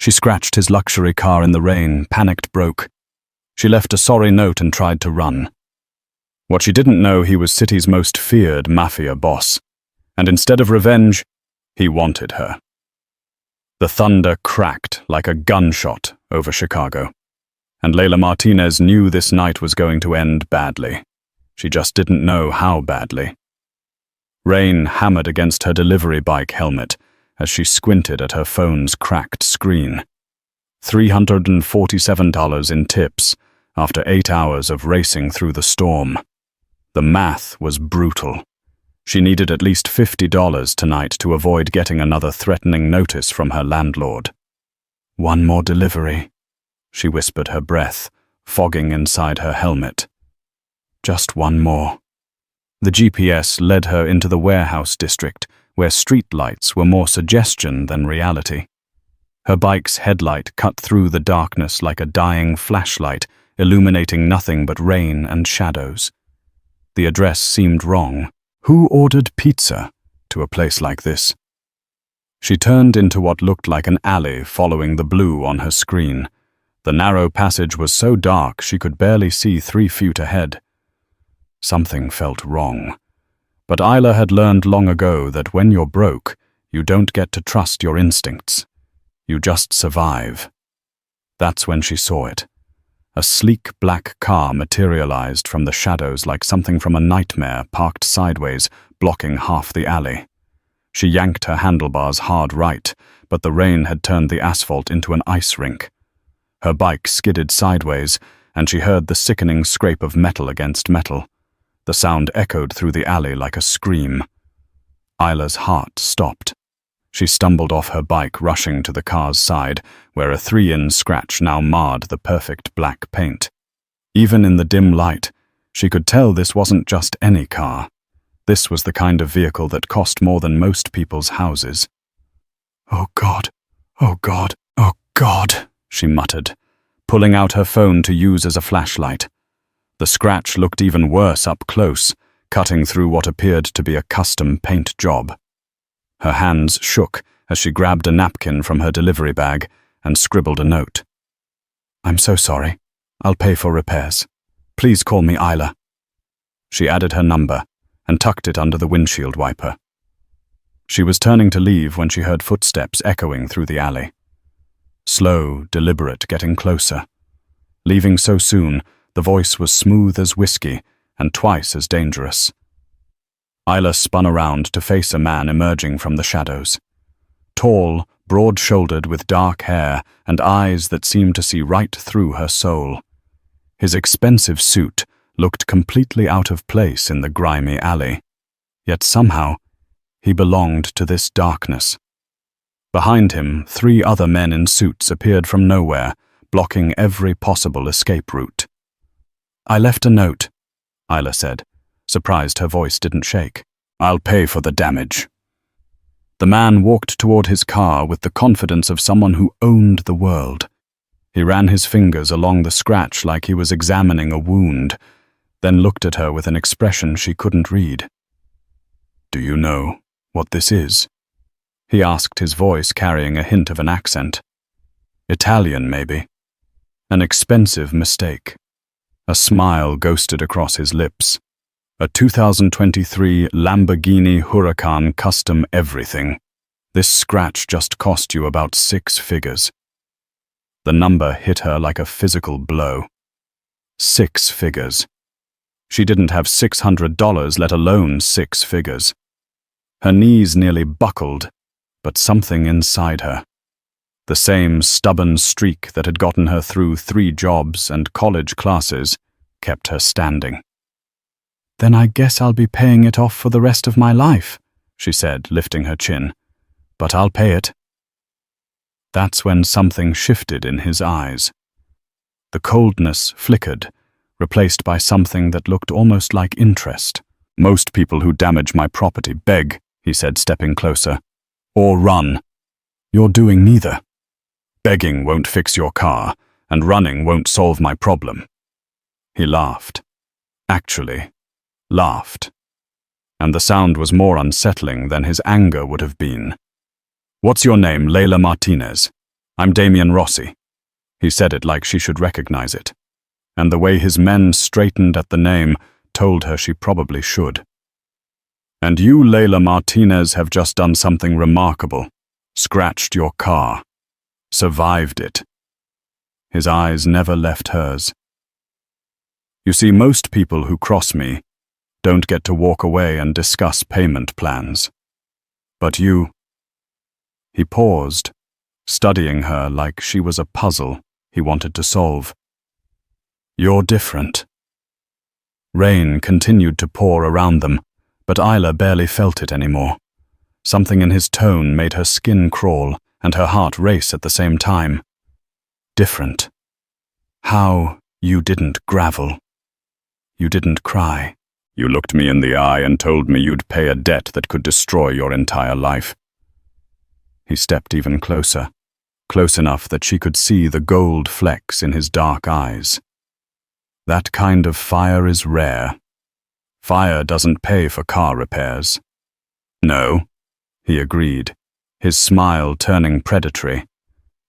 She scratched his luxury car in the rain, panicked broke. She left a sorry note and tried to run. What she didn't know, he was city's most feared mafia boss. And instead of revenge, he wanted her. The thunder cracked like a gunshot over Chicago. And Leila Martinez knew this night was going to end badly. She just didn't know how badly. Rain hammered against her delivery bike helmet as she squinted at her phone's cracked screen. $347 in tips after 8 hours of racing through the storm. The math was brutal. She needed at least $50 tonight to avoid getting another threatening notice from her landlord. One more delivery, she whispered, her breath fogging inside her helmet. Just one more. The GPS led her into the warehouse district, where street lights were more suggestion than reality. Her bike's headlight cut through the darkness like a dying flashlight, illuminating nothing but rain and shadows. The address seemed wrong. Who ordered pizza to a place like this? She turned into what looked like an alley, following the blue on her screen. The narrow passage was so dark she could barely see 3 feet ahead. Something felt wrong. But Isla had learned long ago that when you're broke, you don't get to trust your instincts. You just survive. That's when she saw it. A sleek black car materialized from the shadows like something from a nightmare, parked sideways, blocking half the alley. She yanked her handlebars hard right, but the rain had turned the asphalt into an ice rink. Her bike skidded sideways, and she heard the sickening scrape of metal against metal. The sound echoed through the alley like a scream. Isla's heart stopped. She stumbled off her bike, rushing to the car's side, where a 3-in scratch now marred the perfect black paint. Even in the dim light, she could tell this wasn't just any car. This was the kind of vehicle that cost more than most people's houses. "Oh God, oh God, oh God," she muttered, pulling out her phone to use as a flashlight. The scratch looked even worse up close, cutting through what appeared to be a custom paint job. Her hands shook as she grabbed a napkin from her delivery bag and scribbled a note. "I'm so sorry. I'll pay for repairs. Please call me Isla." She added her number and tucked it under the windshield wiper. She was turning to leave when she heard footsteps echoing through the alley. Slow, deliberate, getting closer. Leaving so soon, the voice was smooth as whiskey and twice as dangerous. Isla spun around to face a man emerging from the shadows. Tall, broad-shouldered, with dark hair and eyes that seemed to see right through her soul. His expensive suit looked completely out of place in the grimy alley, yet somehow he belonged to this darkness. Behind him, 3 other men in suits appeared from nowhere, blocking every possible escape route. "I left a note," Isla said, surprised her voice didn't shake. "I'll pay for the damage." The man walked toward his car with the confidence of someone who owned the world. He ran his fingers along the scratch like he was examining a wound, then looked at her with an expression she couldn't read. "Do you know what this is?" he asked, his voice carrying a hint of an accent. "Italian, maybe." An expensive mistake. A smile ghosted across his lips. "A 2023 Lamborghini Huracan custom everything. This scratch just cost you about 6 figures. The number hit her like a physical blow. 6 figures. She didn't have $600, let alone 6 figures. Her knees nearly buckled, but something inside her, the same stubborn streak that had gotten her through 3 jobs and college classes, kept her standing. "Then I guess I'll be paying it off for the rest of my life," she said, lifting her chin. "But I'll pay it." That's when something shifted in his eyes. The coldness flickered, replaced by something that looked almost like interest. "Most people who damage my property beg," he said, stepping closer, "or run. You're doing neither. Begging won't fix your car, and running won't solve my problem." He laughed. Actually, laughed. And the sound was more unsettling than his anger would have been. "What's your name, Leila Martinez?" I'm Damian Rossi. He said it like she should recognize it. And the way his men straightened at the name told her she probably should. And you, Leila Martinez, have just done something remarkable. Scratched your car. Survived it. His eyes never left hers. You see, most people who cross me don't get to walk away and discuss payment plans. But you... He paused, studying her like she was a puzzle he wanted to solve. You're different. Rain continued to pour around them, but Isla barely felt it anymore. Something in his tone made her skin crawl and her heart race at the same time. Different. How you didn't gravel. You didn't cry. You looked me in the eye and told me you'd pay a debt that could destroy your entire life. He stepped even closer, close enough that she could see the gold flecks in his dark eyes. That kind of fire is rare. Fire doesn't pay for car repairs. No, he agreed, his smile turning predatory,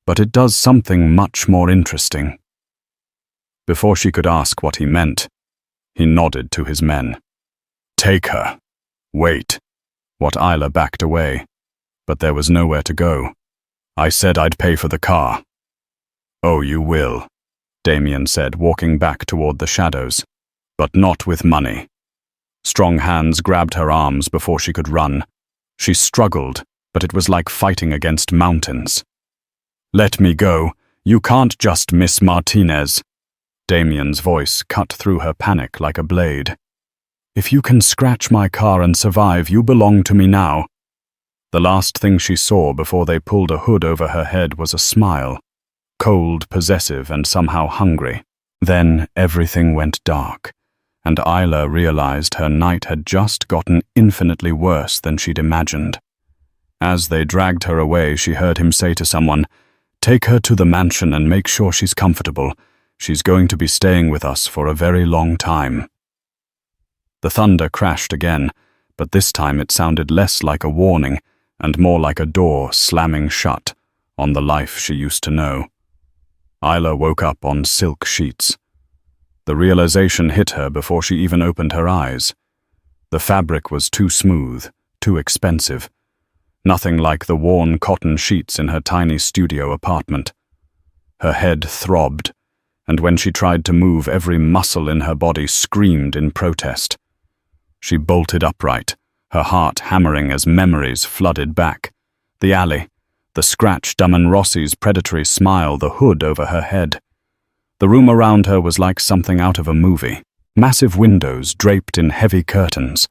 but it does something much more interesting. Before she could ask what he meant, he nodded to his men. Take her. Wait. What Isla backed away, but there was nowhere to go. I said I'd pay for the car. Oh, you will, Damian said, walking back toward the shadows, but not with money. Strong hands grabbed her arms before she could run. She struggled, but it was like fighting against mountains. Let me go. You can't just miss Martinez. Damian's voice cut through her panic like a blade. If you can scratch my car and survive, you belong to me now. The last thing she saw before they pulled a hood over her head was a smile, cold, possessive, and somehow hungry. Then everything went dark, and Isla realized her night had just gotten infinitely worse than she'd imagined. As they dragged her away, she heard him say to someone, "Take her to the mansion and make sure she's comfortable. She's going to be staying with us for a very long time." The thunder crashed again, but this time it sounded less like a warning and more like a door slamming shut on the life she used to know. Isla woke up on silk sheets. The realization hit her before she even opened her eyes. The fabric was too smooth, too expensive. Nothing like the worn cotton sheets in her tiny studio apartment. Her head throbbed, and when she tried to move, every muscle in her body screamed in protest. She bolted upright, her heart hammering as memories flooded back. The alley, the scratch, Damian Rossi's predatory smile, the hood over her head. The room around her was like something out of a movie. Massive windows draped in heavy curtains,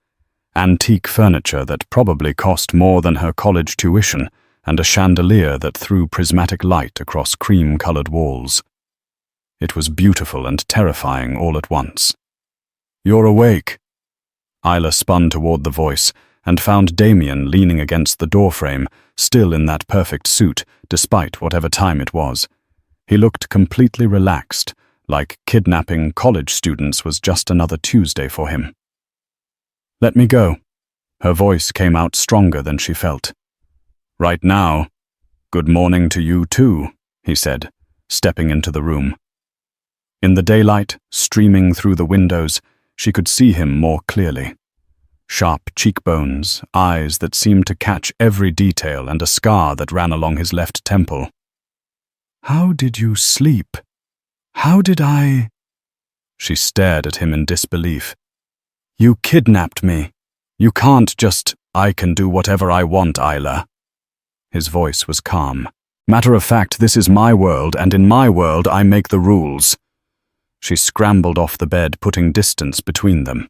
antique furniture that probably cost more than her college tuition, and a chandelier that threw prismatic light across cream-colored walls. It was beautiful and terrifying all at once. "You're awake." Isla spun toward the voice and found Damian leaning against the doorframe, still in that perfect suit, despite whatever time it was. He looked completely relaxed, like kidnapping college students was just another Tuesday for him. "Let me go." Her voice came out stronger than she felt. "Right now, good morning to you too," he said, stepping into the room. In the daylight, streaming through the windows, she could see him more clearly. Sharp cheekbones, eyes that seemed to catch every detail, and a scar that ran along his left temple. "How did you sleep? How did I—" She stared at him in disbelief. "You kidnapped me. You can't just— I can do whatever I want, Isla." His voice was calm. "Matter of fact, this is my world, and in my world I make the rules." She scrambled off the bed, putting distance between them.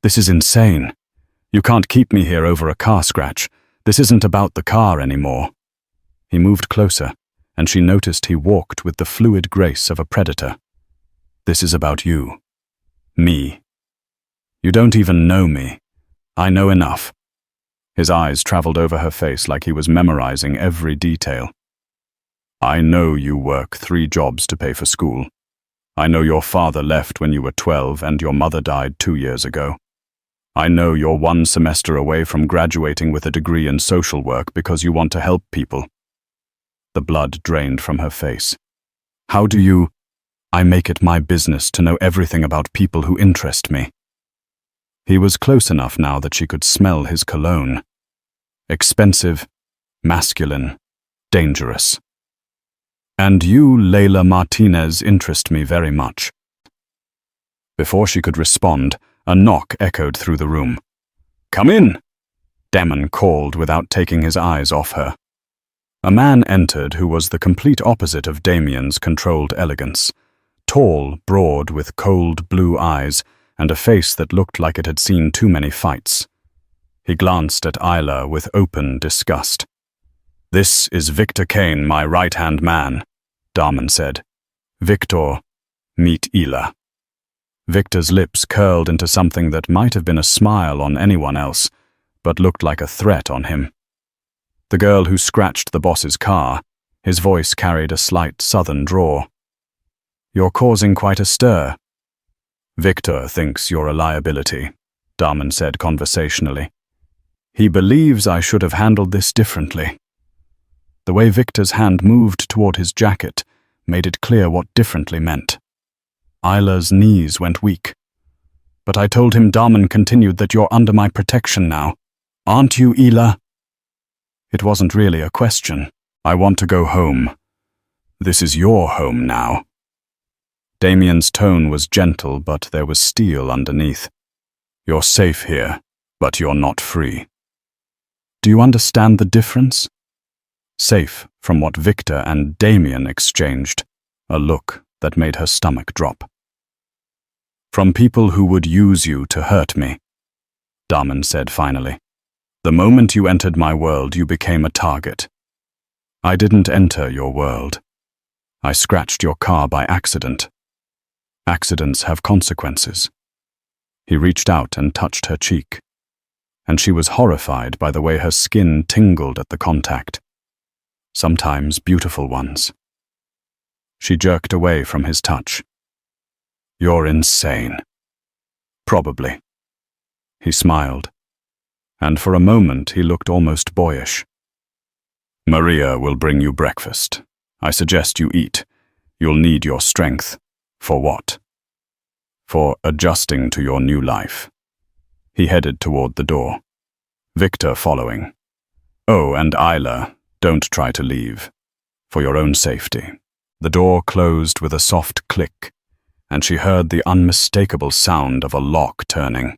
"This is insane. You can't keep me here over a car scratch. This isn't about the car anymore." He moved closer, and she noticed he walked with the fluid grace of a predator. "This is about you. Me. You don't even know me. I know enough." His eyes traveled over her face like he was memorizing every detail. "I know you work 3 jobs to pay for school. I know your father left when you were 12 and your mother died 2 years ago. I know you're 1 semester away from graduating with a degree in social work because you want to help people." The blood drained from her face. How do you... I make it my business to know everything about people who interest me. He was close enough now that she could smell his cologne. Expensive, masculine, dangerous. And you, Leila Martinez, interest me very much. Before she could respond, a knock echoed through the room. Come in, Damon called without taking his eyes off her. A man entered who was the complete opposite of Damian's controlled elegance. Tall, broad, with cold blue eyes, and a face that looked like it had seen too many fights. He glanced at Isla with open disgust. This is Victor Kane, my right-hand man, Damon said. Victor, meet Isla. Victor's lips curled into something that might have been a smile on anyone else, but looked like a threat on him. The girl who scratched the boss's car, his voice carried a slight southern drawl. You're causing quite a stir. Victor thinks you're a liability, Damon said conversationally. He believes I should have handled this differently. The way Victor's hand moved toward his jacket made it clear what differently meant. Isla's knees went weak. But I told him, Damon continued, that you're under my protection now. Aren't you, Isla? It wasn't really a question. I want to go home. This is your home now. Damian's tone was gentle, but there was steel underneath. You're safe here, but you're not free. Do you understand the difference? Safe from what Victor and Damian exchanged, a look that made her stomach drop. From people who would use you to hurt me, Damon said finally. The moment you entered my world, you became a target. I didn't enter your world. I scratched your car by accident. Accidents have consequences. He reached out and touched her cheek, and she was horrified by the way her skin tingled at the contact. Sometimes beautiful ones. She jerked away from his touch. You're insane. Probably. He smiled, and for a moment he looked almost boyish. Maria will bring you breakfast. I suggest you eat. You'll need your strength. For what? For adjusting to your new life. He headed toward the door, Victor following. Oh, and Isla, don't try to leave. For your own safety. The door closed with a soft click, and she heard the unmistakable sound of a lock turning.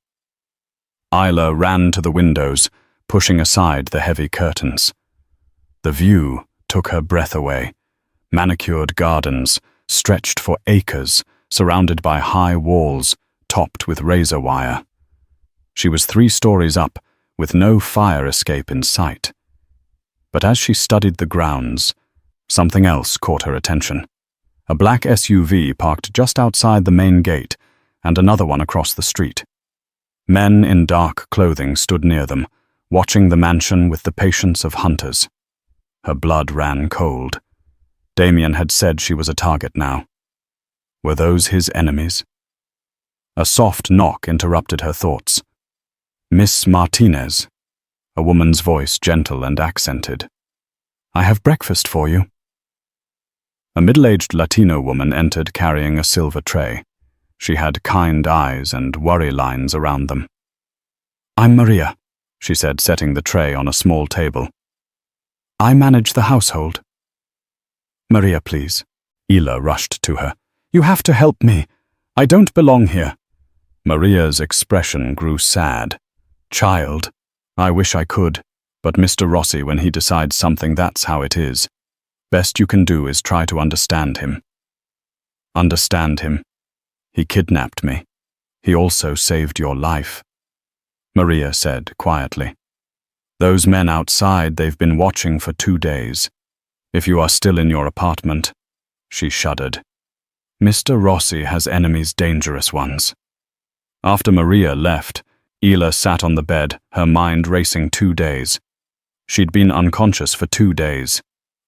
Isla ran to the windows, pushing aside the heavy curtains. The view took her breath away. Manicured gardens, stretched for acres, surrounded by high walls, topped with razor wire. She was 3 stories up, with no fire escape in sight. But as she studied the grounds, something else caught her attention. A black SUV parked just outside the main gate, and another one across the street. Men in dark clothing stood near them, watching the mansion with the patience of hunters. Her blood ran cold. Damian had said she was a target now. Were those his enemies? A soft knock interrupted her thoughts. Miss Martinez, a woman's voice gentle and accented. I have breakfast for you. A middle-aged Latino woman entered carrying a silver tray. She had kind eyes and worry lines around them. I'm Maria, she said, setting the tray on a small table. I manage the household. Maria, please. Isla rushed to her. You have to help me. I don't belong here. Maria's expression grew sad. Child, I wish I could, but Mr. Rossi, when he decides something, that's how it is. Best you can do is try to understand him. Understand him. He kidnapped me. He also saved your life. Maria said quietly. Those men outside, they've been watching for 2 days. If you are still in your apartment, she shuddered. Mr. Rossi has enemies, dangerous ones. After Maria left, Isla sat on the bed, her mind racing 2 days. She'd been unconscious for 2 days,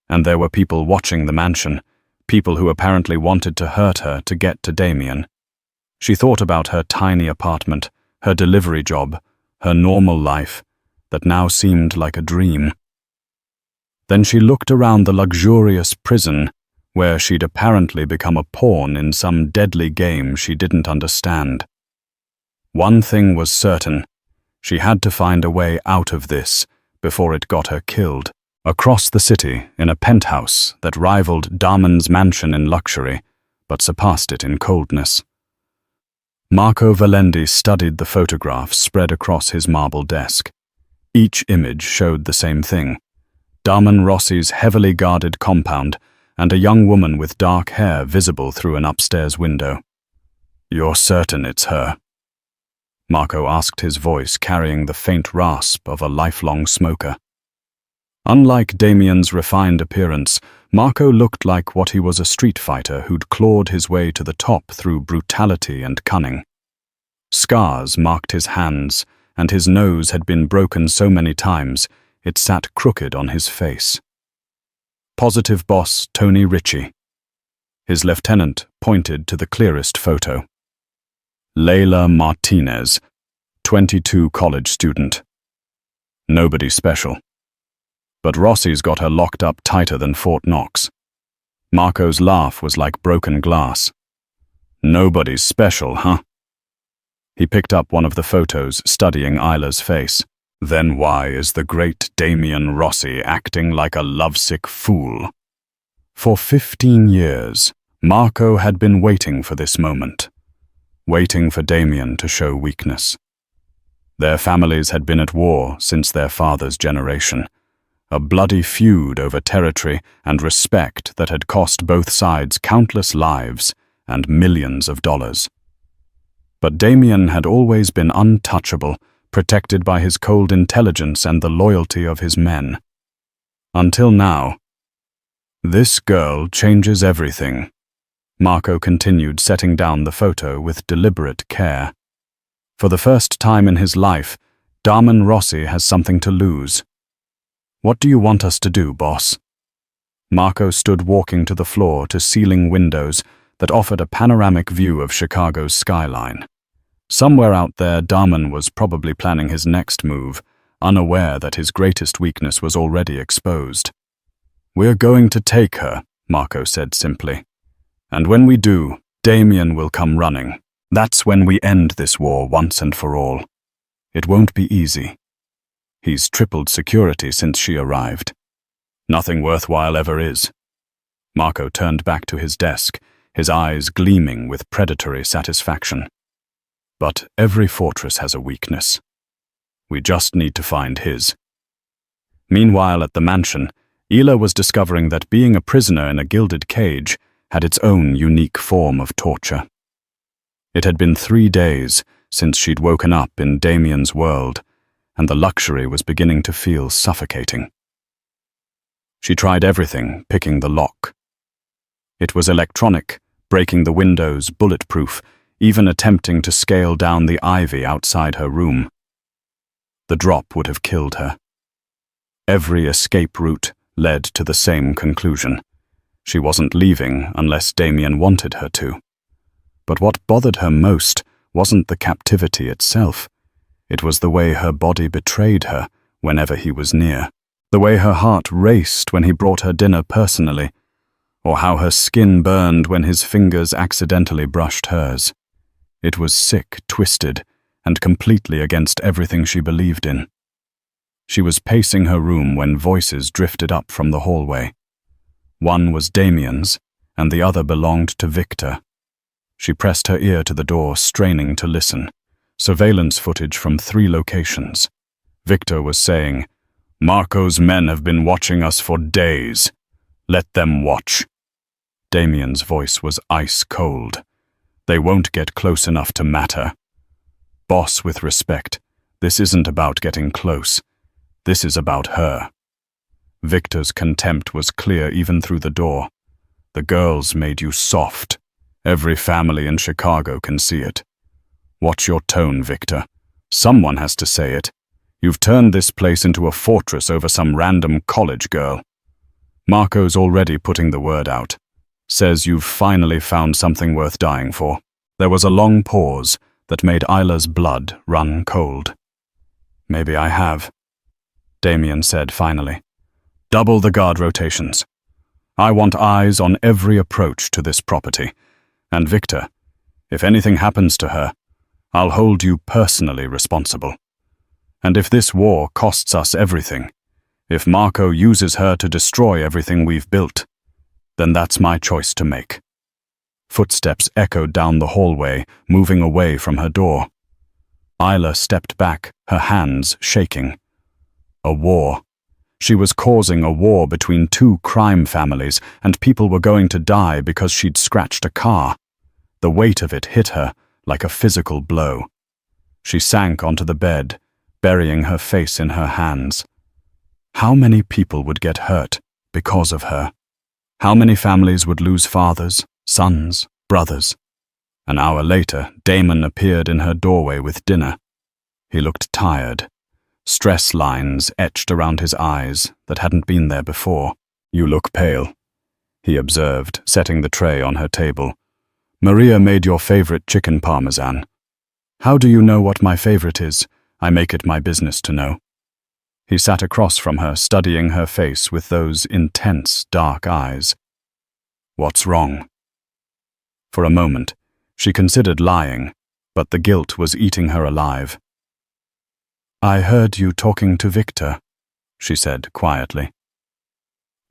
and there were people watching the mansion, people who apparently wanted to hurt her to get to Damian. She thought about her tiny apartment, her delivery job, her normal life, that now seemed like a dream. Then she looked around the luxurious prison, where she'd apparently become a pawn in some deadly game she didn't understand. One thing was certain: she had to find a way out of this before it got her killed. Across the city, in a penthouse that rivaled Damian's mansion in luxury, but surpassed it in coldness. Marco Valendi studied the photographs spread across his marble desk. Each image showed the same thing: Damian Rossi's heavily guarded compound and a young woman with dark hair visible through an upstairs window. "You're certain it's her?" Marco asked, his voice carrying the faint rasp of a lifelong smoker. Unlike Damian's refined appearance, Marco looked like what he was, a street fighter who'd clawed his way to the top through brutality and cunning. Scars marked his hands, and his nose had been broken so many times it sat crooked on his face. Positive boss Tony Ritchie. His lieutenant pointed to the clearest photo. Leila Martinez, 22 college student. Nobody special. But Rossi's got her locked up tighter than Fort Knox. Marco's laugh was like broken glass. "Nobody's special, huh?" He picked up one of the photos, studying Isla's face. "Then why is the great Damian Rossi acting like a lovesick fool?" For 15 years, Marco had been waiting for this moment. Waiting for Damian to show weakness. Their families had been at war since their father's generation. A bloody feud over territory and respect that had cost both sides countless lives and millions of dollars. But Damian had always been untouchable, protected by his cold intelligence and the loyalty of his men. Until now. "This girl changes everything," Marco continued, setting down the photo with deliberate care. For the first time in his life, Damian Rossi has something to lose. "What do you want us to do, boss?" Marco stood walking to the floor to ceiling windows that offered a panoramic view of Chicago's skyline. Somewhere out there, Damian was probably planning his next move, unaware that his greatest weakness was already exposed. "We're going to take her," Marco said simply. "And when we do, Damian will come running. That's when we end this war once and for all. It won't be easy. He's tripled security since she arrived. Nothing worthwhile ever is." Marco turned back to his desk, his eyes gleaming with predatory satisfaction. "But every fortress has a weakness. We just need to find his." Meanwhile, at the mansion, Ila was discovering that being a prisoner in a gilded cage had its own unique form of torture. It had been 3 days since she'd woken up in Damian's world, and the luxury was beginning to feel suffocating. She tried everything, picking the lock. It was electronic, breaking the windows bulletproof, even attempting to scale down the ivy outside her room. The drop would have killed her. Every escape route led to the same conclusion. She wasn't leaving unless Damian wanted her to. But what bothered her most wasn't the captivity itself. It was the way her body betrayed her whenever he was near. The way her heart raced when he brought her dinner personally, or how her skin burned when his fingers accidentally brushed hers. It was sick, twisted, and completely against everything she believed in. She was pacing her room when voices drifted up from the hallway. One was Damian's, and the other belonged to Victor. She pressed her ear to the door, straining to listen. Surveillance footage from 3 locations. Victor was saying, "Marco's men have been watching us for days. Let them watch." Damian's voice was ice cold. "They won't get close enough to matter. Boss, with respect, this isn't about getting close. This is about her." Victor's contempt was clear even through the door. "The girls made you soft. Every family in Chicago can see it. Watch your tone, Victor. Someone has to say it. You've turned this place into a fortress over some random college girl. Marco's already putting the word out. Says you've finally found something worth dying for." There was a long pause that made Isla's blood run cold. "Maybe I have," Damian said finally. Double the guard rotations. I want eyes on every approach to this property. And Victor, if anything happens to her, I'll hold you personally responsible. And if this war costs us everything, if Marco uses her to destroy everything we've built, then that's my choice to make. Footsteps echoed down the hallway, moving away from her door. Isla stepped back, her hands shaking. A war. She was causing a war between two crime families, and people were going to die because she'd scratched a car. The weight of it hit her like a physical blow. She sank onto the bed, burying her face in her hands. How many people would get hurt because of her? How many families would lose fathers, sons, brothers? An hour later, Damon appeared in her doorway with dinner. He looked tired. Stress lines etched around his eyes that hadn't been there before. "You look pale," he observed, setting the tray on her table. "Maria made your favorite chicken parmesan." "How do you know what my favorite is? I make it my business to know." He sat across from her, studying her face with those intense, dark eyes. "What's wrong?" For a moment, she considered lying, but the guilt was eating her alive. "I heard you talking to Victor," she said quietly.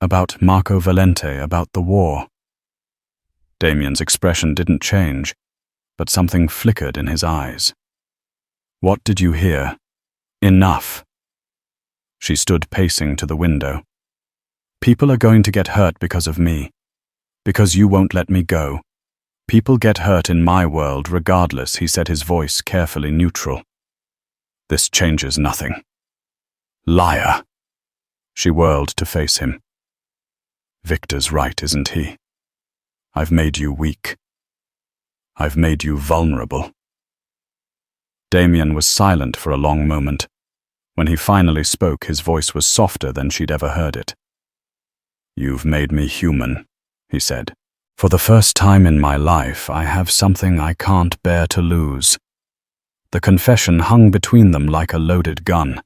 "About Marco Valente, about the war." Damian's expression didn't change, but something flickered in his eyes. "What did you hear?" "Enough." She stood pacing to the window. "People are going to get hurt because of me. Because you won't let me go. People get hurt in my world regardless," he said, his voice carefully neutral. "This changes nothing." "Liar!" She whirled to face him. "Victor's right, isn't he? I've made you weak. I've made you vulnerable." Damian was silent for a long moment. When he finally spoke, his voice was softer than she'd ever heard it. "You've made me human," he said. "For the first time in my life, I have something I can't bear to lose." The confession hung between them like a loaded gun.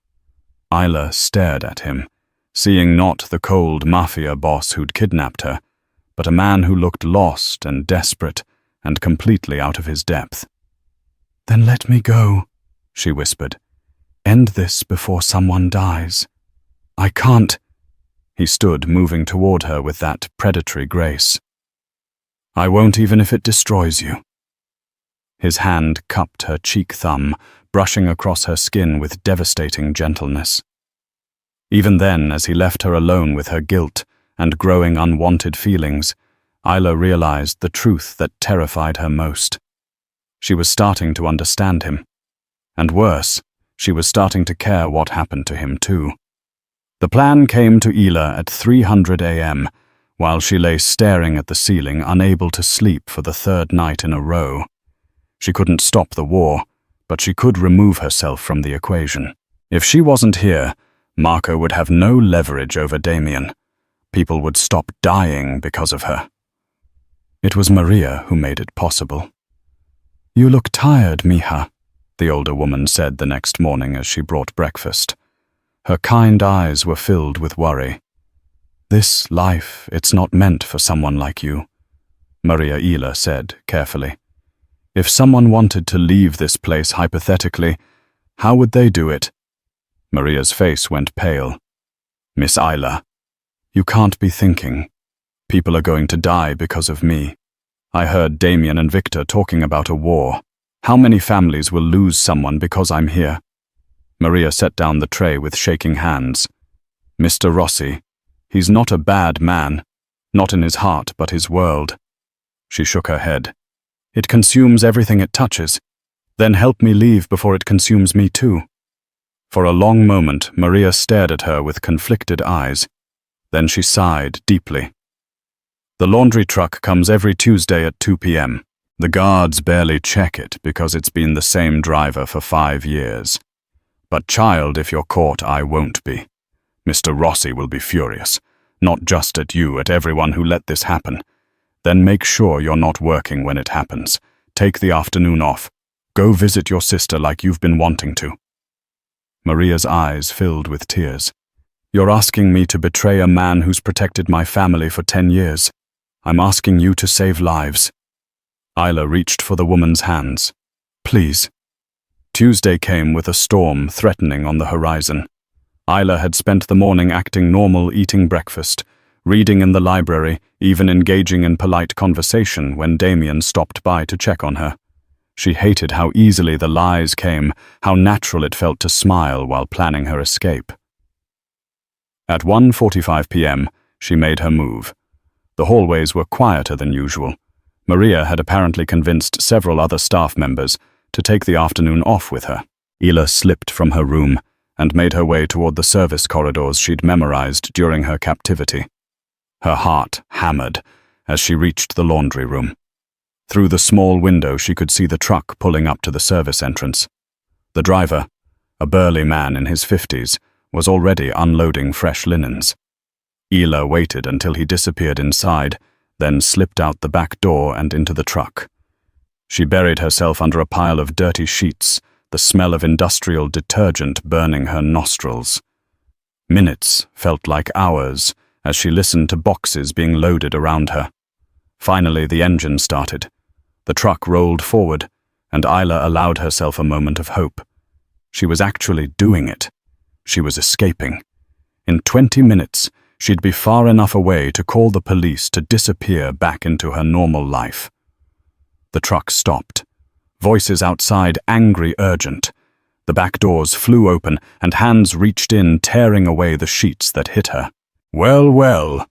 Isla stared at him, seeing not the cold Mafia boss who'd kidnapped her, but a man who looked lost and desperate and completely out of his depth. "Then let me go," she whispered. "End this before someone dies." "I can't." He stood, moving toward her with that predatory grace. "I won't, even if it destroys you." His hand cupped her cheek thumb, brushing across her skin with devastating gentleness. Even then, as he left her alone with her guilt and growing unwanted feelings, Isla realized the truth that terrified her most. She was starting to understand him. And worse, she was starting to care what happened to him too. The plan came to Isla at 300 a.m., while she lay staring at the ceiling, unable to sleep for the third night in a row. She couldn't stop the war, but she could remove herself from the equation. If she wasn't here, Marco would have no leverage over Damian. People would stop dying because of her. It was Maria who made it possible. "You look tired, mija," the older woman said the next morning as she brought breakfast. Her kind eyes were filled with worry. "This life, it's not meant for someone like you," Maria Isla said carefully. "If someone wanted to leave this place hypothetically, how would they do it?" Maria's face went pale. "Miss Isla, you can't be thinking. People are going to die because of me. I heard Damian and Victor talking about a war. How many families will lose someone because I'm here?" Maria set down the tray with shaking hands. "Mr. Rossi, he's not a bad man. Not in his heart, but his world." She shook her head. "It consumes everything it touches. Then help me leave before it consumes me too." For a long moment, Maria stared at her with conflicted eyes. Then she sighed deeply. "The laundry truck comes every Tuesday at 2 p.m. The guards barely check it because it's been the same driver for 5 years. But child, if you're caught, I won't be. Mr. Rossi will be furious. Not just at you, at everyone who let this happen. Then make sure you're not working when it happens. Take the afternoon off. Go visit your sister like you've been wanting to." Maria's eyes filled with tears. You're asking me to betray a man who's protected my family for 10 years. I'm asking you to save lives." Leila reached for the woman's hands. "Please." Tuesday came with a storm threatening on the horizon. Leila had spent the morning acting normal, eating breakfast, reading in the library, even engaging in polite conversation when Damian stopped by to check on her. She hated how easily the lies came, how natural it felt to smile while planning her escape. At 1:45 p.m., she made her move. The hallways were quieter than usual. Maria had apparently convinced several other staff members to take the afternoon off with her. Leila slipped from her room and made her way toward the service corridors she'd memorized during her captivity. Her heart hammered as she reached the laundry room. Through the small window she could see the truck pulling up to the service entrance. The driver, a burly man in his 50s, was already unloading fresh linens. Leila waited until he disappeared inside, then slipped out the back door and into the truck. She buried herself under a pile of dirty sheets, the smell of industrial detergent burning her nostrils. Minutes felt like hours as she listened to boxes being loaded around her. Finally, the engine started. The truck rolled forward, and Leila allowed herself a moment of hope. She was actually doing it. She was escaping. In 20 minutes, she'd be far enough away to call the police to disappear back into her normal life. The truck stopped. Voices outside, angry, urgent. The back doors flew open, and hands reached in, tearing away the sheets that hit her. "Well, well,"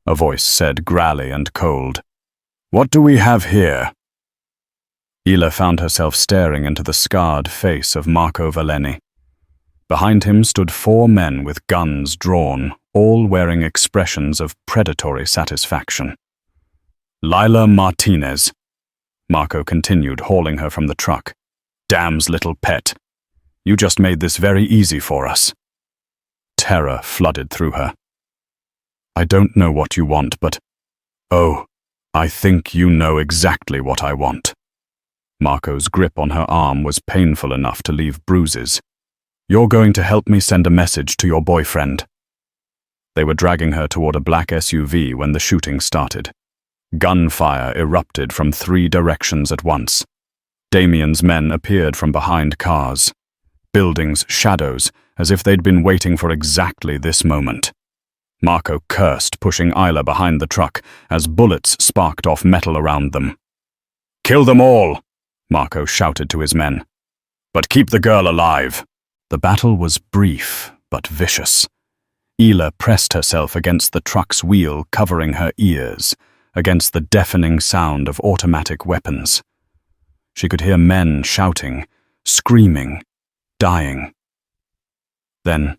a voice said, grally and cold. "What do we have here?" Leila found herself staring into the scarred face of Marco Valeni. Behind him stood 4 men with guns drawn, all wearing expressions of predatory satisfaction. "Leila Martinez," Marco continued, hauling her from the truck. "Damn's little pet. You just made this very easy for us." Terror flooded through her. "I don't know what you want, but... Oh, I think you know exactly what I want." Marco's grip on her arm was painful enough to leave bruises. "You're going to help me send a message to your boyfriend." They were dragging her toward a black SUV when the shooting started. Gunfire erupted from 3 directions at once. Damian's men appeared from behind cars. Buildings, shadows, as if they'd been waiting for exactly this moment. Marco cursed, pushing Leila behind the truck as bullets sparked off metal around them. "Kill them all," Marco shouted to his men. "But keep the girl alive." The battle was brief, but vicious. Leila pressed herself against the truck's wheel, covering her ears, against the deafening sound of automatic weapons. She could hear men shouting, screaming, dying. Then,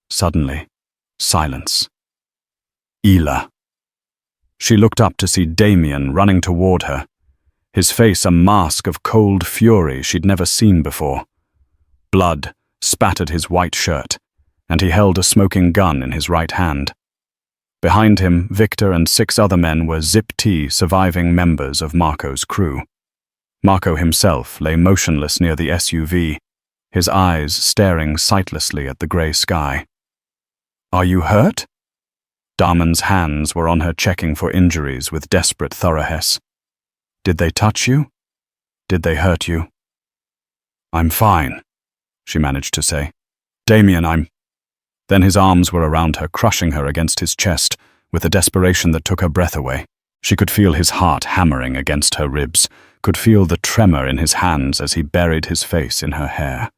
suddenly, silence. Leila. She looked up to see Damian running toward her, his face a mask of cold fury she'd never seen before. Blood spattered his white shirt, and he held a smoking gun in his right hand. Behind him, Victor and 6 other men were zip-T surviving members of Marco's crew. Marco himself lay motionless near the SUV, his eyes staring sightlessly at the grey sky. "Are you hurt?" Damon's hands were on her, checking for injuries with desperate thoroughness. "Did they touch you? Did they hurt you?" "I'm fine," she managed to say. "Damian, I'm—" Then his arms were around her, crushing her against his chest, with a desperation that took her breath away. She could feel his heart hammering against her ribs, could feel the tremor in his hands as he buried his face in her hair.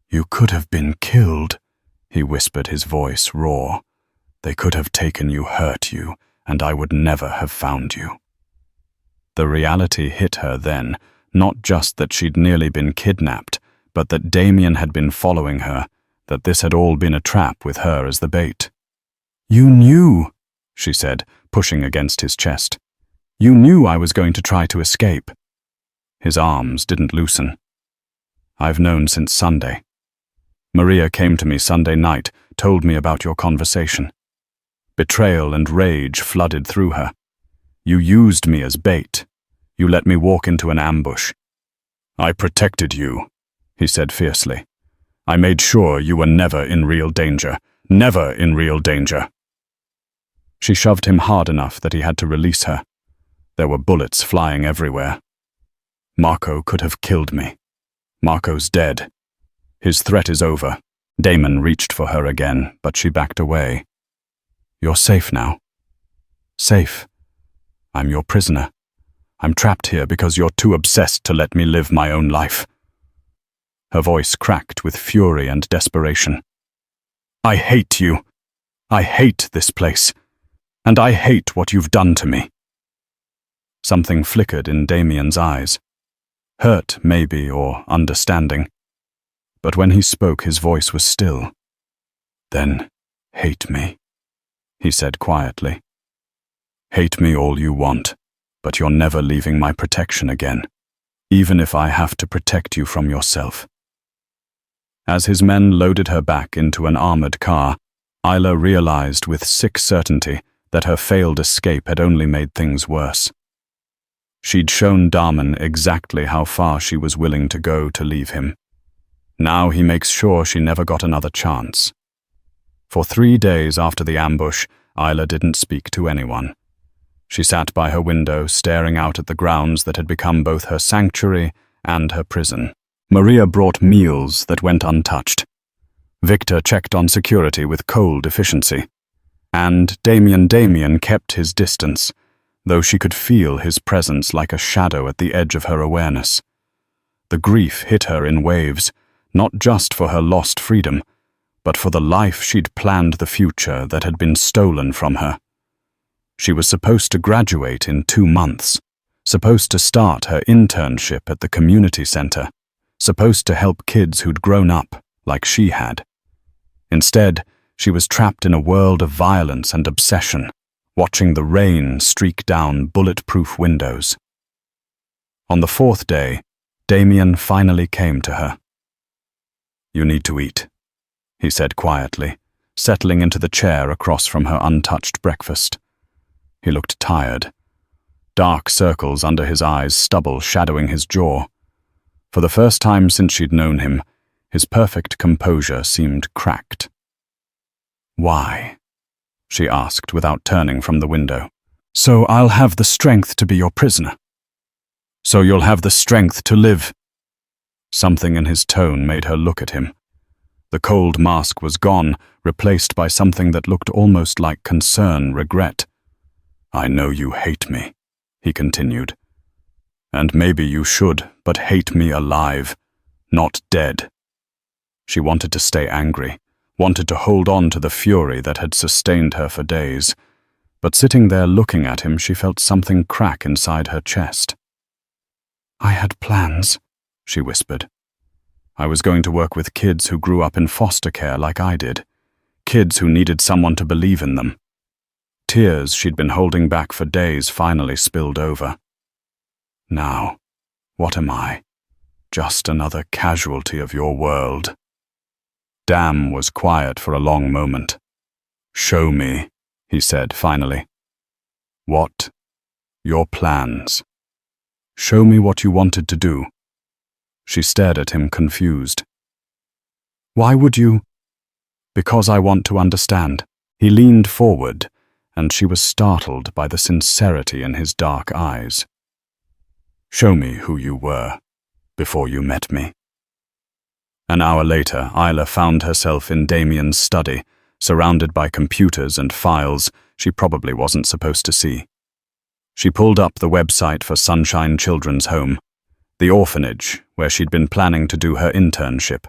"You could have been killed," he whispered, his voice raw. "They could have taken you, hurt you, and I would never have found you." The reality hit her then, not just that she'd nearly been kidnapped, but that Damian had been following her, that this had all been a trap with her as the bait. "You knew," she said, pushing against his chest. "You knew I was going to try to escape." His arms didn't loosen. "I've known since Sunday. Maria came to me Sunday night, told me about your conversation." Betrayal and rage flooded through her. "You used me as bait. You let me walk into an ambush." "I protected you," he said fiercely. "I made sure you were never in real danger. never in real danger. She shoved him hard enough that he had to release her. There were bullets flying everywhere. Marco could have killed me. Marco's dead. His threat is over. Damon reached for her again, but she backed away. You're safe now. Safe. I'm your prisoner. I'm trapped here because you're too obsessed to let me live my own life. Her voice cracked with fury and desperation. I hate you. I hate this place. And I hate what you've done to me. Something flickered in Damian's eyes. Hurt, maybe, or understanding. But when he spoke, his voice was still. Then, hate me, he said quietly. Hate me all you want, but you're never leaving my protection again, even if I have to protect you from yourself. As his men loaded her back into an armored car, Isla realized with sick certainty that her failed escape had only made things worse. She'd shown Damian exactly how far she was willing to go to leave him. Now he makes sure she never got another chance. For 3 days after the ambush, Isla didn't speak to anyone. She sat by her window, staring out at the grounds that had become both her sanctuary and her prison. Maria brought meals that went untouched. Victor checked on security with cold efficiency. And Damian kept his distance, though she could feel his presence like a shadow at the edge of her awareness. The grief hit her in waves, not just for her lost freedom, but for the life she'd planned, the future that had been stolen from her. She was supposed to graduate in 2 months, supposed to start her internship at the community center, supposed to help kids who'd grown up like she had. Instead, she was trapped in a world of violence and obsession, watching the rain streak down bulletproof windows. On the 4th day, Damian finally came to her. You need to eat, he said quietly, settling into the chair across from her untouched breakfast. He looked tired. Dark circles under his eyes, stubble shadowing his jaw. For the first time since she'd known him, his perfect composure seemed cracked. Why? She asked without turning from the window. So I'll have the strength to be your prisoner. So you'll have the strength to live. Something in his tone made her look at him. The cold mask was gone, replaced by something that looked almost like concern, regret. I know you hate me, he continued. And maybe you should, but hate me alive, not dead. She wanted to stay angry, wanted to hold on to the fury that had sustained her for days, but sitting there looking at him, she felt something crack inside her chest. I had plans, she whispered. I was going to work with kids who grew up in foster care like I did, kids who needed someone to believe in them. Tears she'd been holding back for days finally spilled over. Now, what am I? Just another casualty of your world. Dam was quiet for a long moment. Show me, he said finally. What? Your plans. Show me what you wanted to do. She stared at him confused. Why would you? Because I want to understand. He leaned forward, and she was startled by the sincerity in his dark eyes. Show me who you were before you met me. An hour later, Isla found herself in Damian's study, surrounded by computers and files she probably wasn't supposed to see. She pulled up the website for Sunshine Children's Home, the orphanage where she'd been planning to do her internship.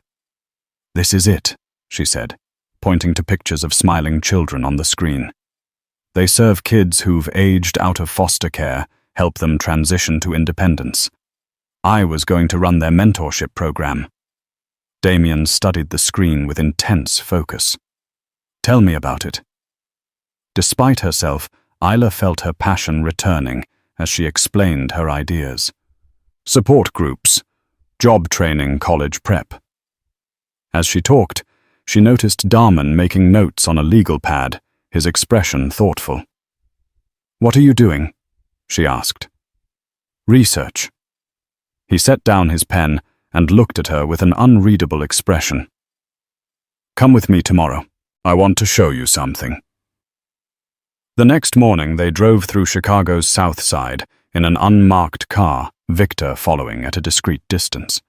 This is it, she said, pointing to pictures of smiling children on the screen. They serve kids who've aged out of foster care, help them transition to independence. I was going to run their mentorship program. Damian studied the screen with intense focus. Tell me about it. Despite herself, Isla felt her passion returning as she explained her ideas. Support groups, job training, college prep. As she talked, she noticed Damian making notes on a legal pad, his expression thoughtful. What are you doing? She asked. Research. He set down his pen and looked at her with an unreadable expression. Come with me tomorrow. I want to show you something." The next morning, they drove through Chicago's South Side in an unmarked car, Victor following at a discreet distance.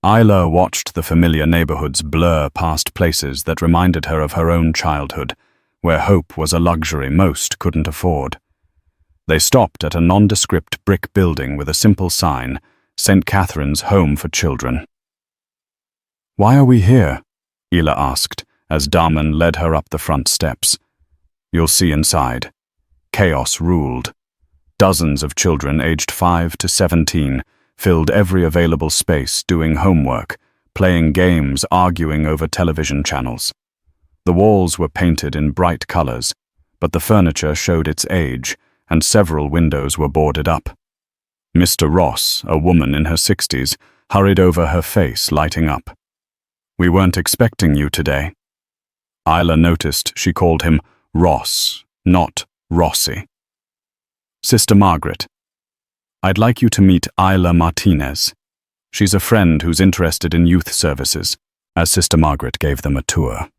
Isla watched the familiar neighborhoods blur past places that reminded her of her own childhood, where hope was a luxury most couldn't afford. They stopped at a nondescript brick building with a simple sign, St. Catherine's Home for Children. "Why are we here?" Isla asked, as Damian led her up the front steps. "You'll see inside." Chaos ruled. Dozens of children aged 5 to 17 filled every available space doing homework, playing games, arguing over television channels. The walls were painted in bright colors, but the furniture showed its age, and several windows were boarded up. Mr. Ross, a woman in her 60s, hurried over, her face lighting up. "We weren't expecting you today." Isla noticed she called him Ross, not Rossi. "Sister Margaret, I'd like you to meet Leila Martinez. She's a friend who's interested in youth services," as Sister Margaret gave them a tour.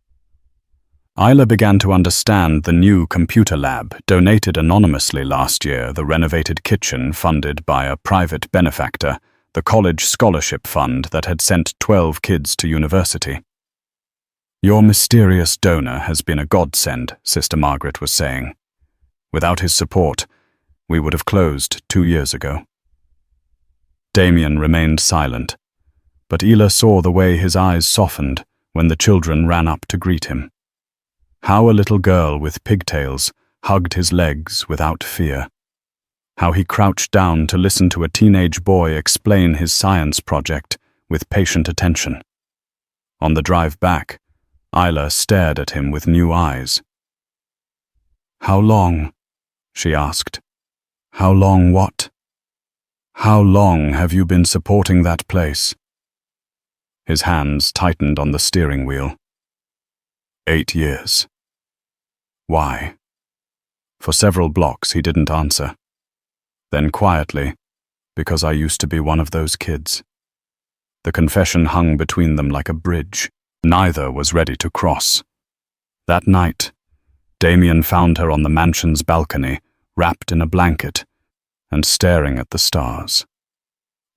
Isla began to understand the new computer lab, donated anonymously last year, the renovated kitchen funded by a private benefactor, the college scholarship fund that had sent 12 kids to university. "Your mysterious donor has been a godsend," Sister Margaret was saying. "Without his support, we would have closed 2 years ago." Damian remained silent, but Isla saw the way his eyes softened when the children ran up to greet him. How a little girl with pigtails hugged his legs without fear. How he crouched down to listen to a teenage boy explain his science project with patient attention. On the drive back, Isla stared at him with new eyes. "How long?" she asked. "How long what? How long have you been supporting that place?" His hands tightened on the steering wheel. 8 years. "Why?" For several blocks he didn't answer. Then quietly, "Because I used to be one of those kids." The confession hung between them like a bridge. Neither was ready to cross. That night, Damian found her on the mansion's balcony, wrapped in a blanket, and staring at the stars.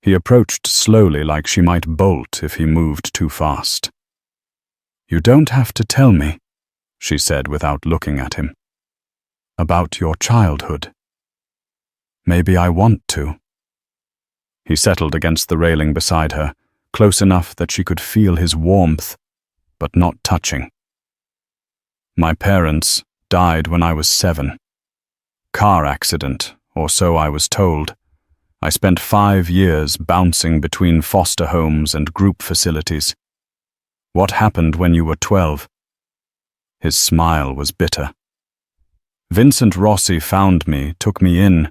He approached slowly, like she might bolt if he moved too fast. "You don't have to tell me," she said without looking at him. "About your childhood. Maybe I want to." He settled against the railing beside her, close enough that she could feel his warmth, but not touching. "My parents died when I was 7. Car accident, or so I was told. I spent 5 years bouncing between foster homes and group facilities. What happened when you were 12? His smile was bitter. "Vincent Rossi found me, took me in,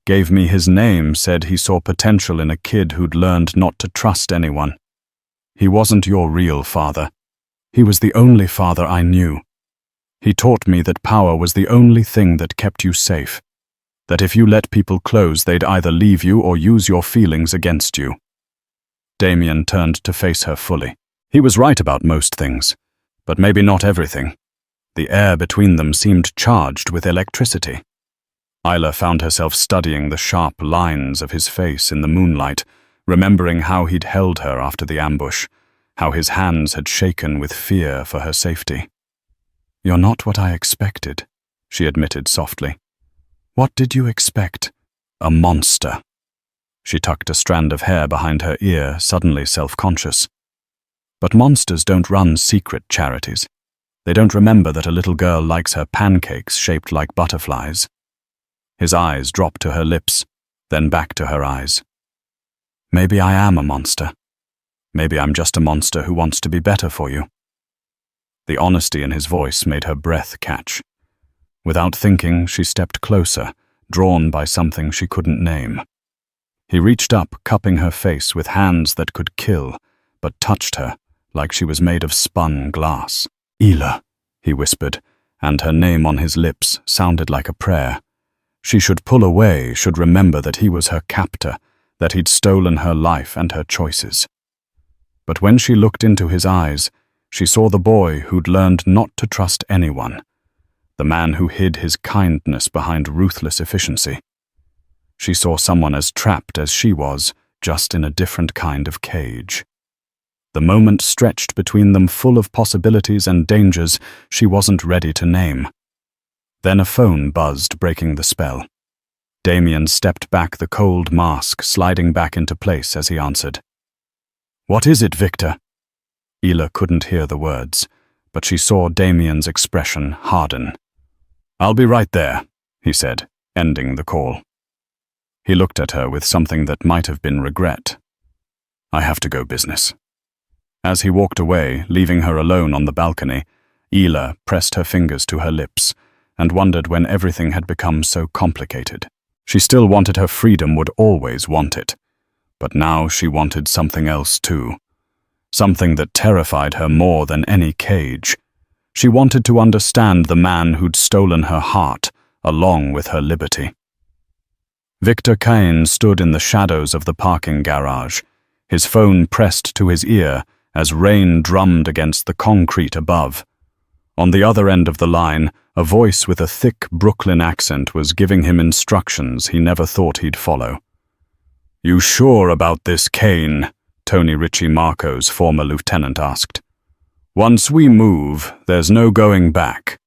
gave me his name, said he saw potential in a kid who'd learned not to trust anyone. He wasn't your real father. He was the only father I knew. He taught me that power was the only thing that kept you safe, that if you let people close, they'd either leave you or use your feelings against you." Damian turned to face her fully. He was right about most things, but maybe not everything. The air between them seemed charged with electricity. Isla found herself studying the sharp lines of his face in the moonlight, remembering how he'd held her after the ambush, how his hands had shaken with fear for her safety. "You're not what I expected," she admitted softly. "What did you expect?" "A monster." She tucked a strand of hair behind her ear, suddenly self-conscious. But monsters don't run secret charities. They don't remember that a little girl likes her pancakes shaped like butterflies. His eyes dropped to her lips, then back to her eyes. "Maybe I am a monster. Maybe I'm just a monster who wants to be better for you." The honesty in his voice made her breath catch. Without thinking, she stepped closer, drawn by something she couldn't name. He reached up, cupping her face with hands that could kill, but touched her like she was made of spun glass. "Isla," he whispered, and her name on his lips sounded like a prayer. She should pull away, should remember that he was her captor, that he'd stolen her life and her choices. But when she looked into his eyes, she saw the boy who'd learned not to trust anyone, the man who hid his kindness behind ruthless efficiency. She saw someone as trapped as she was, just in a different kind of cage. The moment stretched between them, full of possibilities and dangers she wasn't ready to name. Then a phone buzzed, breaking the spell. Damian stepped back, the cold mask sliding back into place as he answered. "What is it, Victor?" Leila couldn't hear the words, but she saw Damian's expression harden. "I'll be right there," he said, ending the call. He looked at her with something that might have been regret. "I have to go business." As he walked away, leaving her alone on the balcony, Leila pressed her fingers to her lips and wondered when everything had become so complicated. She still wanted her freedom, would always want it. But now she wanted something else too. Something that terrified her more than any cage. She wanted to understand the man who'd stolen her heart, along with her liberty. Victor Cain stood in the shadows of the parking garage, his phone pressed to his ear as rain drummed against the concrete above. On the other end of the line, a voice with a thick Brooklyn accent was giving him instructions he never thought he'd follow. "You sure about this, Cain?" Tony Ritchie Marco's former lieutenant asked. "Once we move, there's no going back."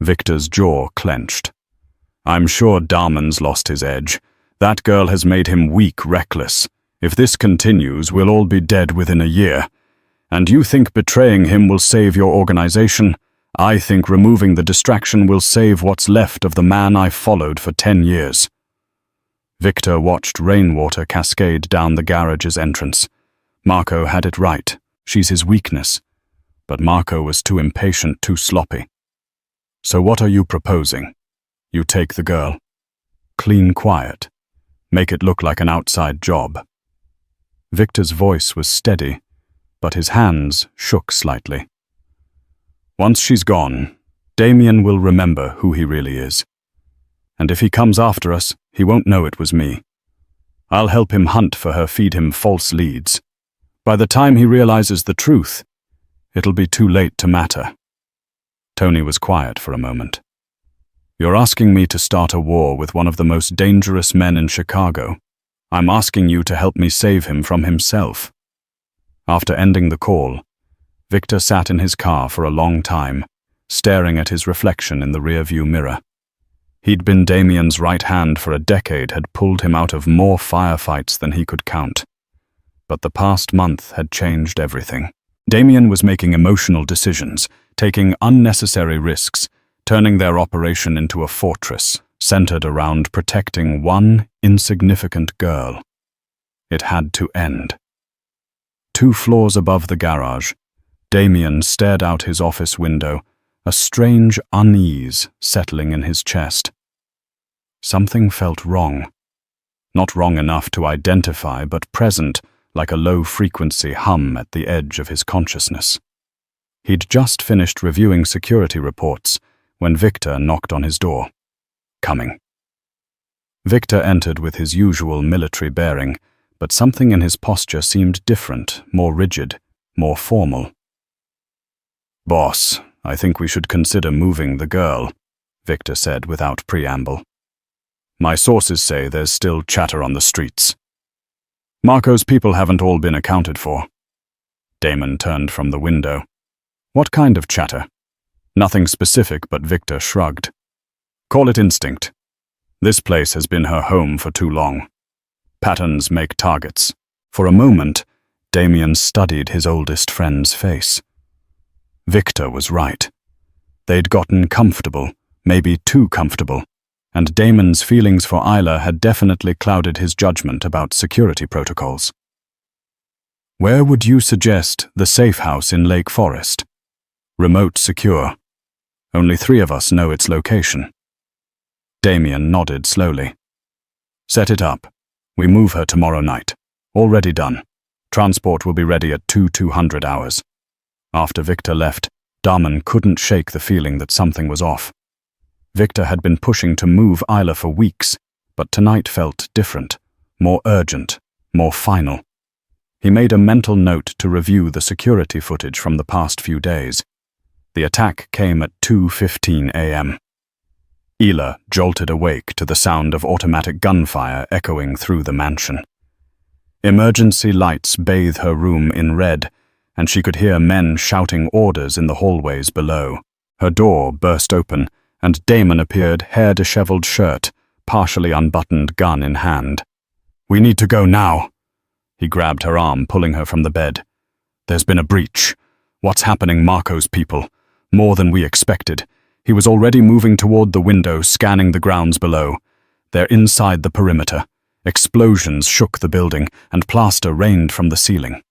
Victor's jaw clenched. "I'm sure Darman's lost his edge. That girl has made him weak, reckless. If this continues, we'll all be dead within a year. And you think betraying him will save your organization? I think removing the distraction will save what's left of the man I followed for 10 years. Victor watched rainwater cascade down the garage's entrance. Marco had it right. She's his weakness. But Marco was too impatient, too sloppy. "So what are you proposing? You take the girl. Clean quiet. Make it look like an outside job." Victor's voice was steady, but his hands shook slightly. "Once she's gone, Damian will remember who he really is. And if he comes after us, he won't know it was me. I'll help him hunt for her, feed him false leads. By the time he realizes the truth, it'll be too late to matter." Tony was quiet for a moment. "You're asking me to start a war with one of the most dangerous men in Chicago. I'm asking you to help me save him from himself." After ending the call, Victor sat in his car for a long time, staring at his reflection in the rearview mirror. He'd been Damian's right hand for a decade, had pulled him out of more firefights than he could count. But the past month had changed everything. Damian was making emotional decisions, taking unnecessary risks, turning their operation into a fortress, centered around protecting one insignificant girl. It had to end. 2 floors above the garage, Damian stared out his office window, a strange unease settling in his chest. Something felt wrong. Not wrong enough to identify, but present, like a low-frequency hum at the edge of his consciousness. He'd just finished reviewing security reports when Victor knocked on his door. "Coming." Victor entered with his usual military bearing, but something in his posture seemed different, more rigid, more formal. "Boss, I think we should consider moving the girl," Victor said without preamble. "My sources say there's still chatter on the streets. Marco's people haven't all been accounted for." Damon turned from the window. "What kind of chatter?" "Nothing specific," but Victor shrugged. "Call it instinct. This place has been her home for too long. Patterns make targets." For a moment, Damian studied his oldest friend's face. Victor was right. They'd gotten comfortable, maybe too comfortable, and Damon's feelings for Leila had definitely clouded his judgment about security protocols. "Where would you suggest the safe house in Lake Forest?" "Remote secure. Only 3 of us know its location." Damian nodded slowly. "Set it up. We move her tomorrow night. Already done. Transport will be ready at 200 hours. After Victor left, Darman couldn't shake the feeling that something was off. Victor had been pushing to move Leila for weeks, but tonight felt different, more urgent, more final. He made a mental note to review the security footage from the past few days. The attack came at 2:15 a.m. Leila jolted awake to the sound of automatic gunfire echoing through the mansion. Emergency lights bathed her room in red, and she could hear men shouting orders in the hallways below. Her door burst open, and Damon appeared, hair-disheveled shirt, partially unbuttoned, gun in hand. "We need to go now." He grabbed her arm, pulling her from the bed. "There's been a breach. What's happening, Marco's people? More than we expected." He was already moving toward the window, scanning the grounds below. They're inside the perimeter. Explosions shook the building, and plaster rained from the ceiling.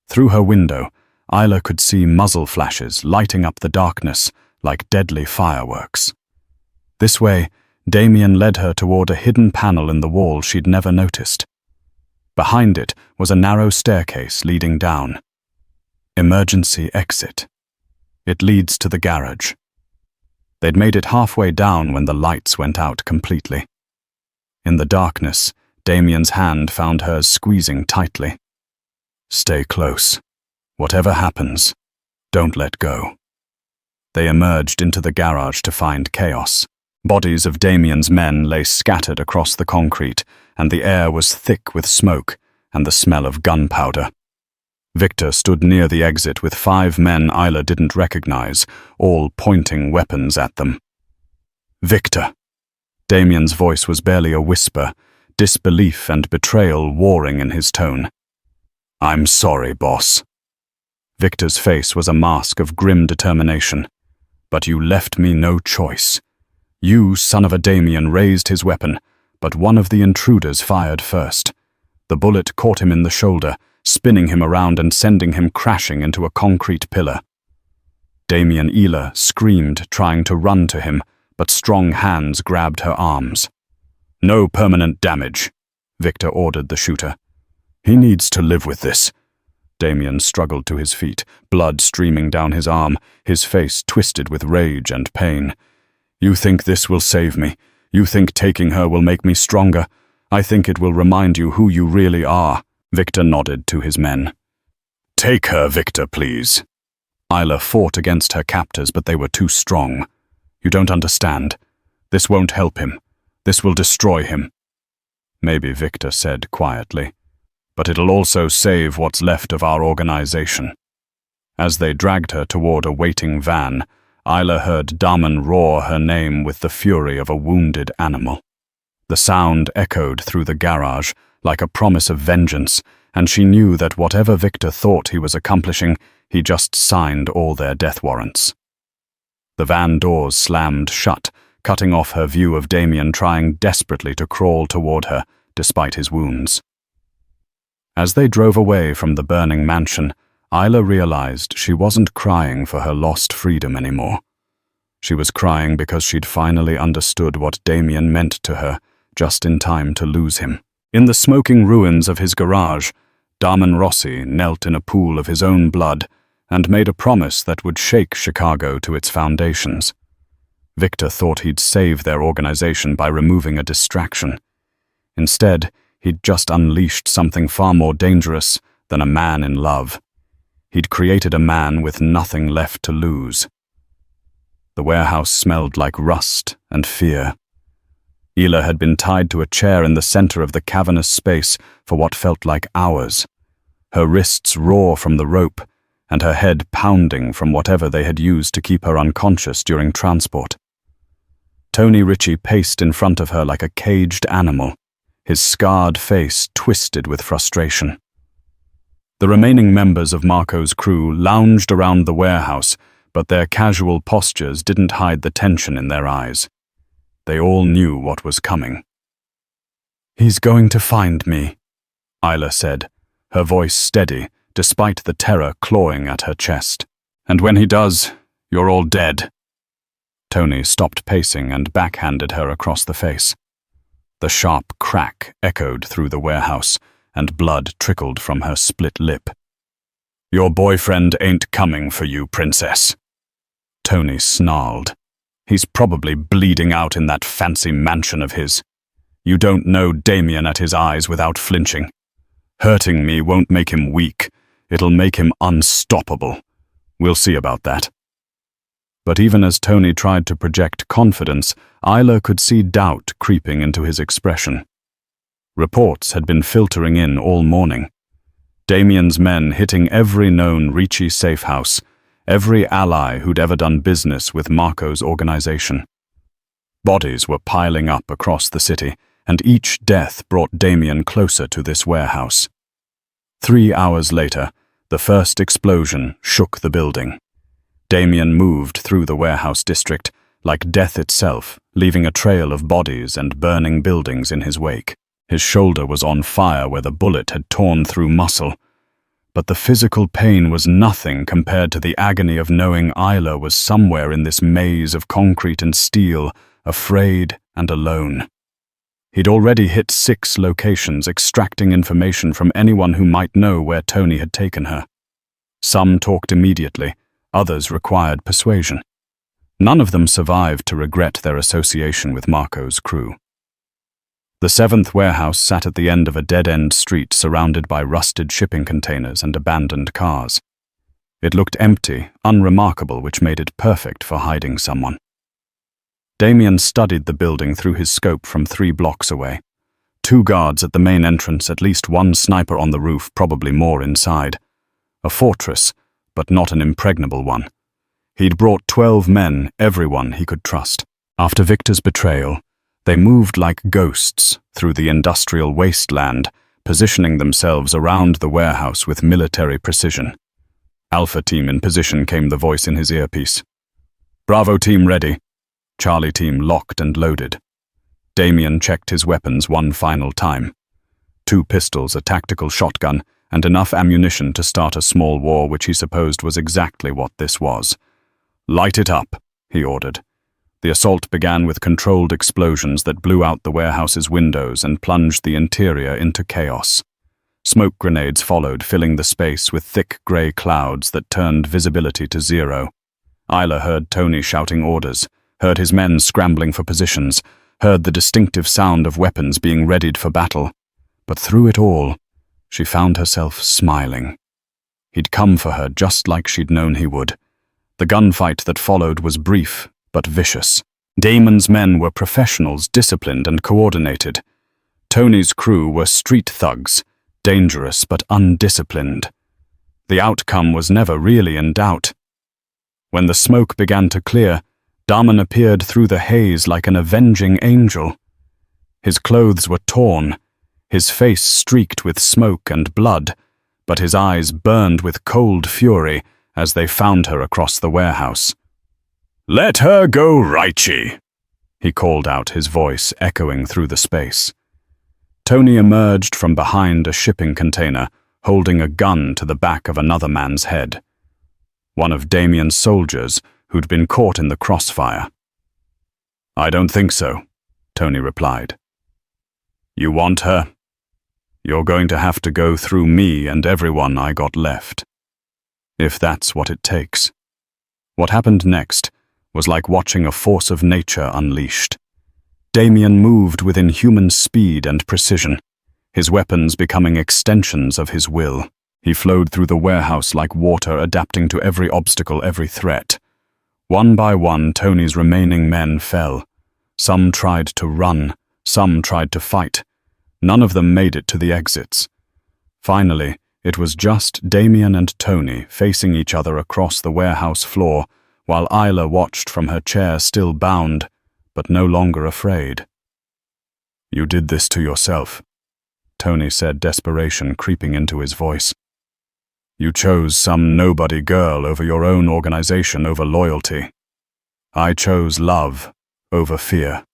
Through her window, Leila could see muzzle flashes lighting up the darkness like deadly fireworks. This way, Damian led her toward a hidden panel in the wall she'd never noticed. Behind it was a narrow staircase leading down. Emergency exit. It leads to the garage. They'd made it halfway down when the lights went out completely. In the darkness, Damian's hand found hers squeezing tightly. "Stay close. Whatever happens, don't let go." They emerged into the garage to find chaos. Bodies of Damian's men lay scattered across the concrete, and the air was thick with smoke and the smell of gunpowder. Victor stood near the exit with 5 men Leila didn't recognize, all pointing weapons at them. "Victor!" Damian's voice was barely a whisper, disbelief and betrayal warring in his tone. "I'm sorry, boss." Victor's face was a mask of grim determination. "But you left me no choice. You, son of a Damian, raised his weapon, but one of the intruders fired first. The bullet caught him in the shoulder, spinning him around and sending him crashing into a concrete pillar." Damian Leila screamed, trying to run to him, but strong hands grabbed her arms. "No permanent damage," Victor ordered the shooter. "He needs to live with this." Damian struggled to his feet, blood streaming down his arm, his face twisted with rage and pain. "You think this will save me? You think taking her will make me stronger? I think it will remind you who you really are." Victor nodded to his men. "Take her, Victor, please." Leila fought against her captors, but they were too strong. "You don't understand. This won't help him. This will destroy him." "Maybe," Victor said quietly, "but it'll also save what's left of our organization." As they dragged her toward a waiting van, Leila heard Damian roar her name with the fury of a wounded animal. The sound echoed through the garage like a promise of vengeance, and she knew that whatever Victor thought he was accomplishing, he just signed all their death warrants. The van doors slammed shut, cutting off her view of Damian trying desperately to crawl toward her, despite his wounds. As they drove away from the burning mansion, Leila realized she wasn't crying for her lost freedom anymore. She was crying because she'd finally understood what Damian meant to her, just in time to lose him. In the smoking ruins of his garage, Damian Rossi knelt in a pool of his own blood and made a promise that would shake Chicago to its foundations. Victor thought he'd save their organization by removing a distraction. Instead, he'd just unleashed something far more dangerous than a man in love. He'd created a man with nothing left to lose. The warehouse smelled like rust and fear. Leila had been tied to a chair in the center of the cavernous space for what felt like hours, her wrists raw from the rope, and her head pounding from whatever they had used to keep her unconscious during transport. Tony Ritchie paced in front of her like a caged animal, his scarred face twisted with frustration. The remaining members of Marco's crew lounged around the warehouse, but their casual postures didn't hide the tension in their eyes. They all knew what was coming. "He's going to find me," Leila said, her voice steady, despite the terror clawing at her chest. "And when he does, you're all dead." Tony stopped pacing and backhanded her across the face. The sharp crack echoed through the warehouse, and blood trickled from her split lip. "Your boyfriend ain't coming for you, princess." Tony snarled. "He's probably bleeding out in that fancy mansion of his. You don't know Damian at his eyes without flinching. Hurting me won't make him weak. It'll make him unstoppable. We'll see about that. But even as Tony tried to project confidence, Isla could see doubt creeping into his expression. Reports had been filtering in all morning. Damian's men hitting every known Ricci safe house, every ally who'd ever done business with Marco's organization. Bodies were piling up across the city, and each death brought Damian closer to this warehouse. 3 hours later, the first explosion shook the building. Damian moved through the warehouse district, like death itself, leaving a trail of bodies and burning buildings in his wake. His shoulder was on fire where the bullet had torn through muscle. But the physical pain was nothing compared to the agony of knowing Isla was somewhere in this maze of concrete and steel, afraid and alone. He'd already hit 6 locations, extracting information from anyone who might know where Tony had taken her. Some talked immediately, others required persuasion. None of them survived to regret their association with Marco's crew. The 7th warehouse sat at the end of a dead-end street surrounded by rusted shipping containers and abandoned cars. It looked empty, unremarkable, which made it perfect for hiding someone. Damian studied the building through his scope from 3 blocks away. 2 guards at the main entrance, at least 1 sniper on the roof, probably more inside. A fortress, but not an impregnable one. He'd brought 12 men, everyone he could trust. After Victor's betrayal, they moved like ghosts through the industrial wasteland, positioning themselves around the warehouse with military precision. Alpha Team in position, came the voice in his earpiece. Bravo Team ready. Charlie Team locked and loaded. Damian checked his weapons one final time. 2 pistols, a tactical shotgun, and enough ammunition to start a small war, which he supposed was exactly what this was. Light it up, he ordered. The assault began with controlled explosions that blew out the warehouse's windows and plunged the interior into chaos. Smoke grenades followed, filling the space with thick grey clouds that turned visibility to 0. Isla heard Tony shouting orders, heard his men scrambling for positions, heard the distinctive sound of weapons being readied for battle. But through it all, she found herself smiling. He'd come for her just like she'd known he would. The gunfight that followed was brief, but vicious. Damon's men were professionals, disciplined and coordinated. Tony's crew were street thugs, dangerous but undisciplined. The outcome was never really in doubt. When the smoke began to clear, Damian appeared through the haze like an avenging angel. His clothes were torn, his face streaked with smoke and blood, but his eyes burned with cold fury as they found her across the warehouse. "Let her go, Ricci," he called out, his voice echoing through the space. Tony emerged from behind a shipping container, holding a gun to the back of another man's head. One of Damian's soldiers who'd been caught in the crossfire. "I don't think so," Tony replied. "You want her? You're going to have to go through me and everyone I got left. If that's what it takes." What happened next was like watching a force of nature unleashed. Damian moved with inhuman speed and precision, his weapons becoming extensions of his will. He flowed through the warehouse like water, adapting to every obstacle, every threat. One by one, Tony's remaining men fell. Some tried to run, some tried to fight. None of them made it to the exits. Finally, it was just Damian and Tony facing each other across the warehouse floor, while Isla watched from her chair, still bound, but no longer afraid. "You did this to yourself," Tony said, desperation creeping into his voice. "You chose some nobody girl over your own organization, over loyalty. I chose love over fear."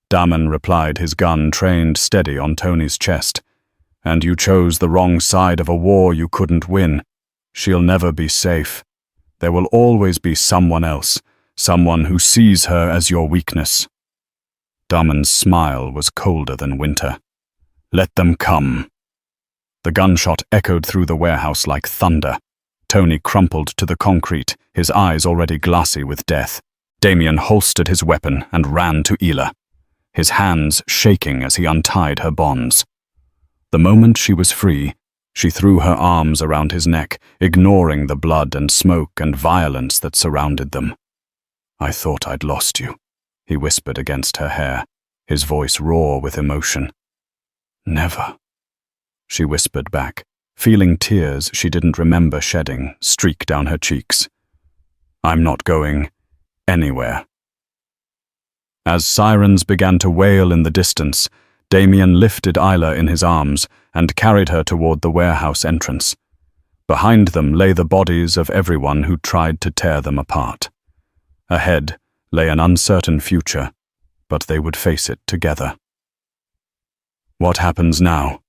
Damian replied, his gun trained steady on Tony's chest. "And you chose the wrong side of a war you couldn't win. She'll never be safe. There will always be someone else, someone who sees her as your weakness." Damian's smile was colder than winter. "Let them come." The gunshot echoed through the warehouse like thunder. Tony crumpled to the concrete, his eyes already glassy with death. Damian holstered his weapon and ran to Isla, his hands shaking as he untied her bonds. The moment she was free, she threw her arms around his neck, ignoring the blood and smoke and violence that surrounded them. "I thought I'd lost you," he whispered against her hair, his voice raw with emotion. "Never," she whispered back, feeling tears she didn't remember shedding streak down her cheeks. "I'm not going anywhere." As sirens began to wail in the distance, Damian lifted Isla in his arms and carried her toward the warehouse entrance. Behind them lay the bodies of everyone who tried to tear them apart. Ahead lay an uncertain future, but they would face it together. "What happens now?"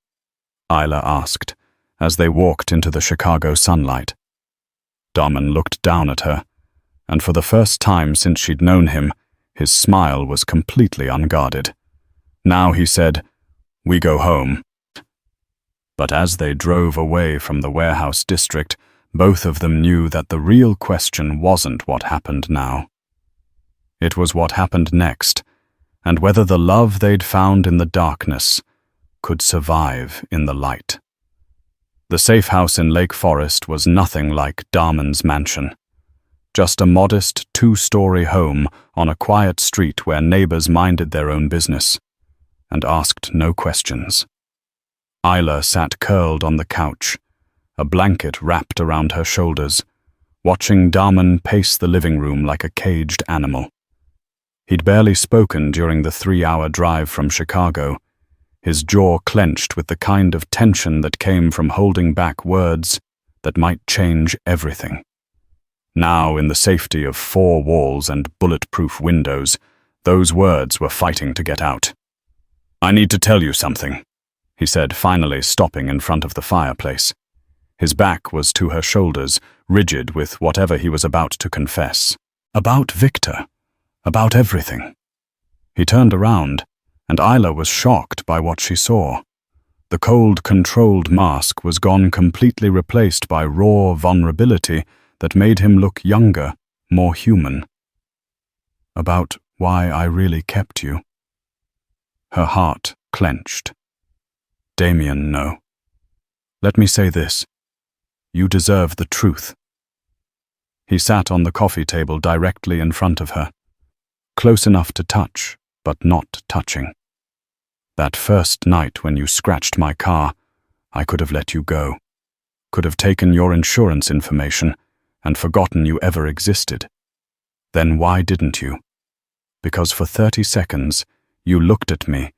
Isla asked, as they walked into the Chicago sunlight. Damian looked down at her, and for the first time since she'd known him, his smile was completely unguarded. Now he said, "We go home." But as they drove away from the warehouse district, both of them knew that the real question wasn't what happened now. It was what happened next, and whether the love they'd found in the darkness could survive in the light. The safe house in Lake Forest was nothing like Damian's mansion. Just a modest two-story home on a quiet street where neighbors minded their own business and asked no questions. Isla sat curled on the couch, a blanket wrapped around her shoulders, watching Damian pace the living room like a caged animal. He'd barely spoken during the 3-hour drive from Chicago, his jaw clenched with the kind of tension that came from holding back words that might change everything. Now, in the safety of 4 walls and bulletproof windows, those words were fighting to get out. "I need to tell you something," he said, finally stopping in front of the fireplace. His back was to her shoulders, rigid with whatever he was about to confess. About Victor. About everything. He turned around, and Isla was shocked by what she saw. The cold, controlled mask was gone, completely replaced by raw vulnerability that made him look younger, more human. "About why I really kept you." Her heart clenched. "Damian, no. Let me say this. You deserve the truth." He sat on the coffee table directly in front of her, close enough to touch, but not touching. "That first night when you scratched my car, I could have let you go. Could have taken your insurance information and forgotten you ever existed. Then why didn't you? Because for 30 seconds, you looked at me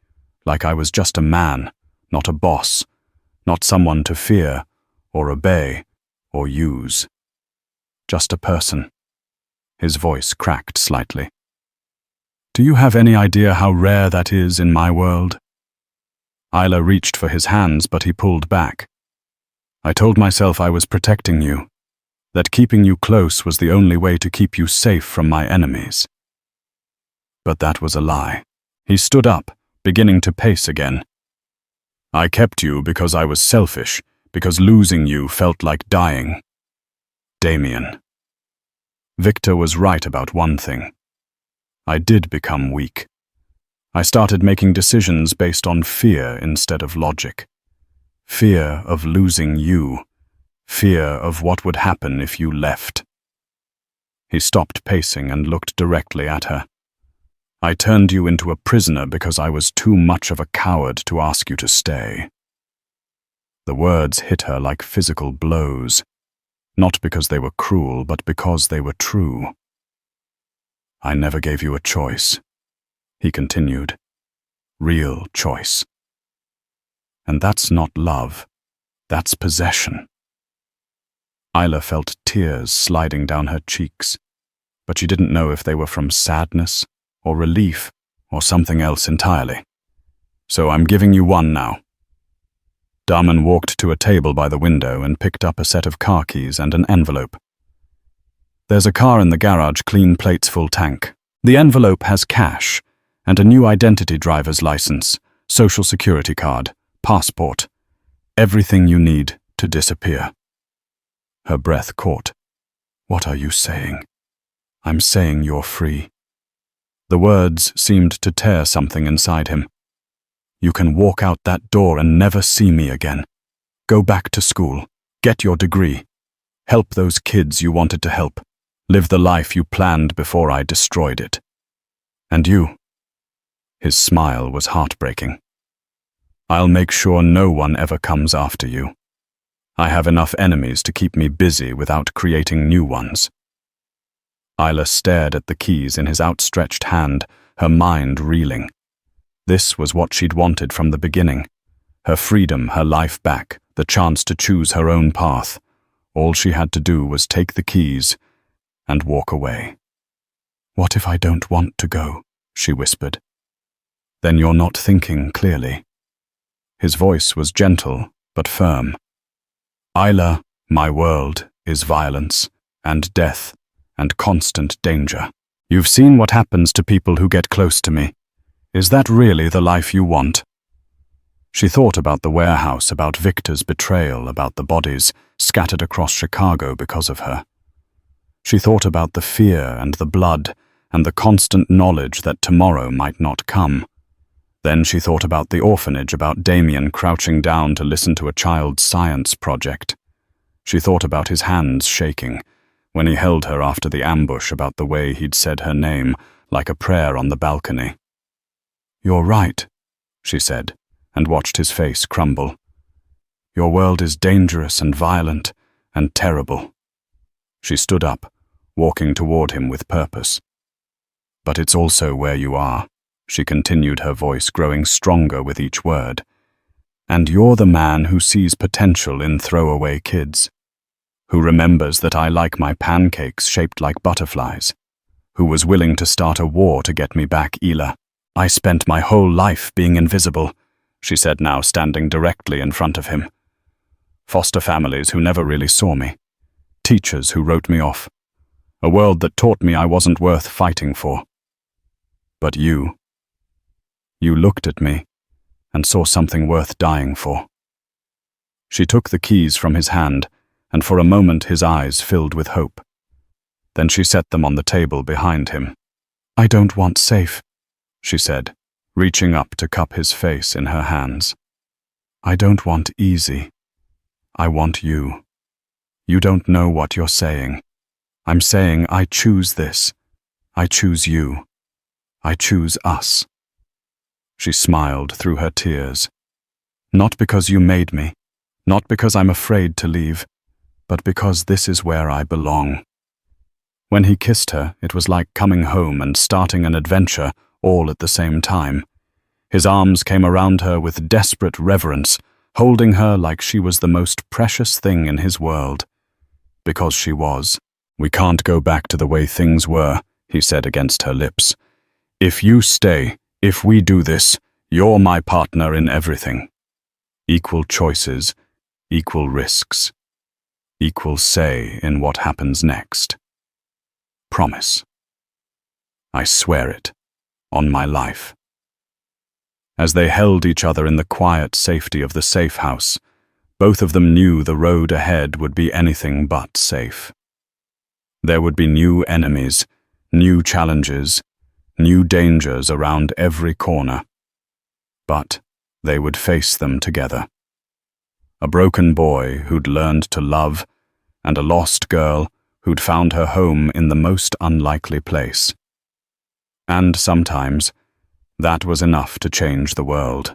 like I was just a man, not a boss, not someone to fear or obey or use. Just a person." His voice cracked slightly. "Do you have any idea how rare that is in my world?" Isla reached for his hands, but he pulled back. "I told myself I was protecting you, that keeping you close was the only way to keep you safe from my enemies." But that was a lie. He stood up, beginning to pace again. "I kept you because I was selfish, because losing you felt like dying. Damian. Victor was right about one thing. I did become weak. I started making decisions based on fear instead of logic. Fear of losing you. Fear of what would happen if you left." He stopped pacing and looked directly at her. "I turned you into a prisoner because I was too much of a coward to ask you to stay." The words hit her like physical blows, not because they were cruel, but because they were true. "I never gave you a choice," he continued. "Real choice. And that's not love. That's possession." Isla felt tears sliding down her cheeks, but she didn't know if they were from sadness or relief or something else entirely. "So I'm giving you one now." Damian walked to a table by the window and picked up a set of car keys and an envelope. "There's a car in the garage, clean plates, full tank. The envelope has cash and a new identity driver's license, social security card, passport, everything you need to disappear." Her breath caught. "What are you saying?" "I'm saying you're free." The words seemed to tear something inside him. You can walk out that door and never see me again. Go back to school. Get your degree. Help those kids you wanted to help. Live the life you planned before I destroyed it. And you?" His smile was heartbreaking. "I'll make sure no one ever comes after you. I have enough enemies to keep me busy without creating new ones." Isla stared at the keys in his outstretched hand, her mind reeling. This was what she'd wanted from the beginning. Her freedom, her life back, the chance to choose her own path. All she had to do was take the keys and walk away. "What if I don't want to go?" she whispered. "Then you're not thinking clearly." His voice was gentle but firm. "Isla, my world is violence and death and constant danger. You've seen what happens to people who get close to me. Is that really the life you want?" She thought about the warehouse, about Victor's betrayal, about the bodies scattered across Chicago because of her. She thought about the fear and the blood and the constant knowledge that tomorrow might not come. Then she thought about the orphanage, about Damian crouching down to listen to a child's science project. She thought about his hands shaking when he held her after the ambush, about the way he'd said her name like a prayer on the balcony. "You're right," she said, and watched his face crumble. "Your world is dangerous and violent and terrible." She stood up, walking toward him with purpose. "But it's also where you are," she continued, her voice growing stronger with each word. "And you're the man who sees potential in throwaway kids, who remembers that I like my pancakes shaped like butterflies, who was willing to start a war to get me back, Isla. I spent my whole life being invisible," she said, now standing directly in front of him. "Foster families who never really saw me. Teachers who wrote me off. A world that taught me I wasn't worth fighting for. But you looked at me and saw something worth dying for." She took the keys from his hand, and for a moment his eyes filled with hope. Then she set them on the table behind him. "I don't want safe," she said, reaching up to cup his face in her hands. "I don't want easy. I want you. You don't know what you're saying. I'm saying I choose this. I choose you. I choose us." She smiled through her tears. "Not because you made me, not because I'm afraid to leave, but because this is where I belong." When he kissed her, it was like coming home and starting an adventure all at the same time. His arms came around her with desperate reverence, holding her like she was the most precious thing in his world. Because she was. "We can't go back to the way things were," he said against her lips. "If you stay, if we do this, you're my partner in everything. Equal choices, equal risks, equal say in what happens next. Promise. I swear it, on my life." As they held each other in the quiet safety of the safe house, both of them knew the road ahead would be anything but safe. There would be new enemies, new challenges, new dangers around every corner. But they would face them together. A broken boy who'd learned to love, and a lost girl who'd found her home in the most unlikely place. And sometimes, that was enough to change the world.